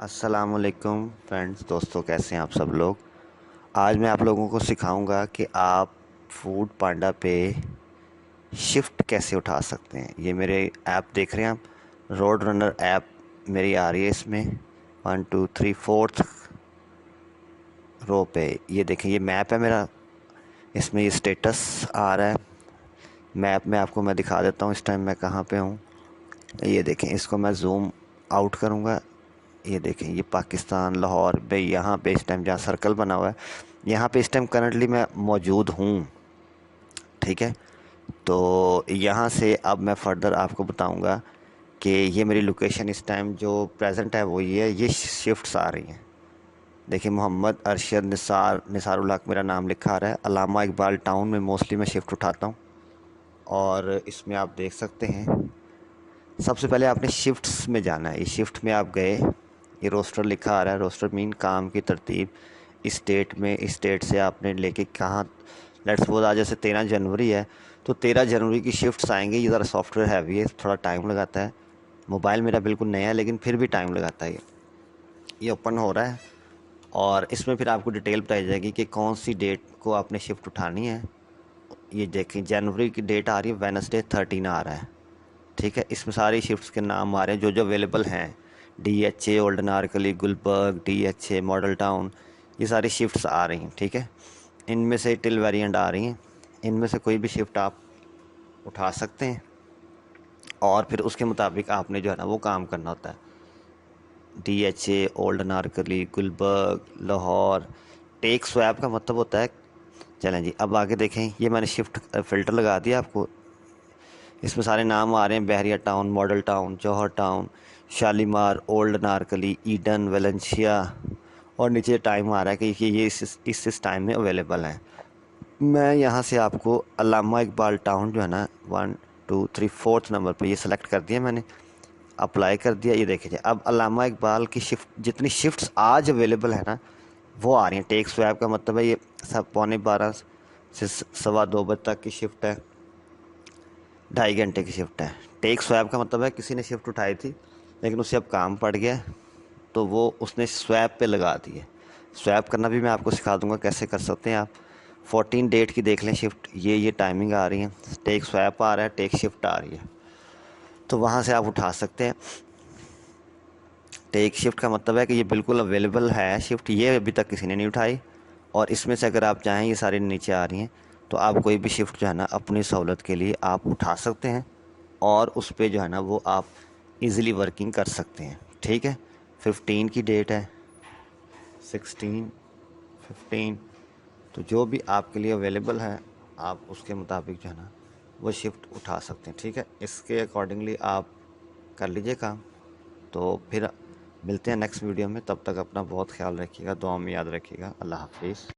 अस्सलाम वालेकुम फ्रेंड्स, दोस्तों कैसे हैं आप सब लोग। आज मैं आप लोगों को सिखाऊंगा कि आप फूड पांडा पे शिफ्ट कैसे उठा सकते हैं। ये मेरे ऐप देख रहे हैं आप, रोड रनर ऐप मेरी आ रही है। इसमें 1 2 3 4 रो पे ये देखें, ये मैप है मेरा। इसमें ये स्टेटस आ रहा है। मैप में आपको मैं दिखा देता हूँ इस टाइम मैं कहाँ पे हूँ। ये देखें, इसको मैं जूम आउट करूँगा। ये देखें, ये पाकिस्तान लाहौर भाई, यहाँ पे इस टाइम जहाँ सर्कल बना हुआ है, यहाँ पे इस टाइम करंटली मैं मौजूद हूँ। ठीक है, तो यहाँ से अब मैं फर्दर आपको बताऊँगा कि ये मेरी लोकेशन इस टाइम जो प्रेजेंट है वो ये शिफ्ट्स आ रही हैं। देखिए, मोहम्मद अरशद निसारुल हक मेरा नाम लिखा आ रहा है। अल्लामा इकबाल टाउन में मोस्टली मैं शिफ्ट उठाता हूँ। और इसमें आप देख सकते हैं, सबसे पहले आपने शिफ्ट्स में जाना है। इस शिफ्ट में आप गए, ये रोस्टर लिखा आ रहा है। रोस्टर मीन काम की तरतीब। इस डेट में, इस डेट से आपने लेके कहाँ, लेट्स सपोज आज जैसे 13 जनवरी है, तो 13 जनवरी की शिफ्ट्स आएंगे। ये ज़रा सॉफ्टवेयर हैवी है, थोड़ा टाइम लगाता है। मोबाइल मेरा बिल्कुल नया है लेकिन फिर भी टाइम लगाता है। ये ओपन हो रहा है और इसमें फिर आपको डिटेल बताई जाएगी कि कौन सी डेट को आपने शिफ्ट उठानी है। ये देखें, जनवरी की डेट आ रही है, वेडनेसडे 13 आ रहा है। ठीक है, इसमें सारी शिफ्ट्स के नाम आ रहे हैं जो जो अवेलेबल हैं। DHA old Anarkali, Gulberg, DHA model town, ये सारी शिफ्ट्स आ रही हैं। ठीक है, इनमें से टिल वेरिएंट आ रही हैं। इनमें से कोई भी शिफ्ट आप उठा सकते हैं और फिर उसके मुताबिक आपने जो है ना वो काम करना होता है। DHA old Anarkali, Gulberg, Lahore. Tech swap का मतलब होता है। चलें जी, अब आगे देखें। ये मैंने शिफ्ट फ़िल्टर लगा दिया आपको। इसमें सारे नाम आ रहे हैं, बहरिया टाउन, मॉडल टाउन, जौहर town, Shalimar, old Narkali, Eden, Valencia. और नीचे टाइम आ रहा है कि ये इस टाइम में अवेलेबल हैं। मैं यहाँ से आपको अल्लामा इकबाल टाउन जो है ना 1 2 3 4 नंबर पे ये सेलेक्ट कर दिया मैंने, अप्लाई कर दिया। ये देखिए, अब अल्लामा इकबाल की शिफ्ट, जितनी शिफ्ट्स आज अवेलेबल है ना वो आ रही हैं। टेक स्वैप का मतलब है ये सब 11:15 से 2:15 तक की शिफ्ट है, 2.5 घंटे की शिफ्ट है। टेक स्वैप का मतलब है किसी ने शिफ्ट उठाई थी लेकिन उसे अब काम पड़ गया, तो वो उसने स्वैप पे लगा दी है। स्वैप करना भी मैं आपको सिखा दूंगा कैसे कर सकते हैं आप। 14 डेट की देख लें शिफ्ट, ये टाइमिंग आ रही है। टेक स्वैप आ रहा है, टेक शिफ्ट आ रही है, तो वहाँ से आप उठा सकते हैं। टेक शिफ्ट का मतलब है कि ये बिल्कुल अवेलेबल है शिफ्ट, ये अभी तक किसी ने नहीं उठाई। और इसमें से अगर आप चाहें, ये सारी नीचे आ रही हैं, तो आप कोई भी शिफ्ट जो है ना अपनी सहूलत के लिए आप उठा सकते हैं और उस पर जो है ना वो आप इजीली वर्किंग कर सकते हैं। ठीक है, 15 की डेट है, 16, 15, तो जो भी आपके लिए अवेलेबल है आप उसके मुताबिक जो है ना वो शिफ्ट उठा सकते हैं। ठीक है, इसके अकॉर्डिंगली आप कर लीजिए काम। तो फिर मिलते हैं नेक्स्ट वीडियो में, तब तक अपना बहुत ख्याल रखिएगा, दुआ में याद रखिएगा। अल्लाह हाफिज़।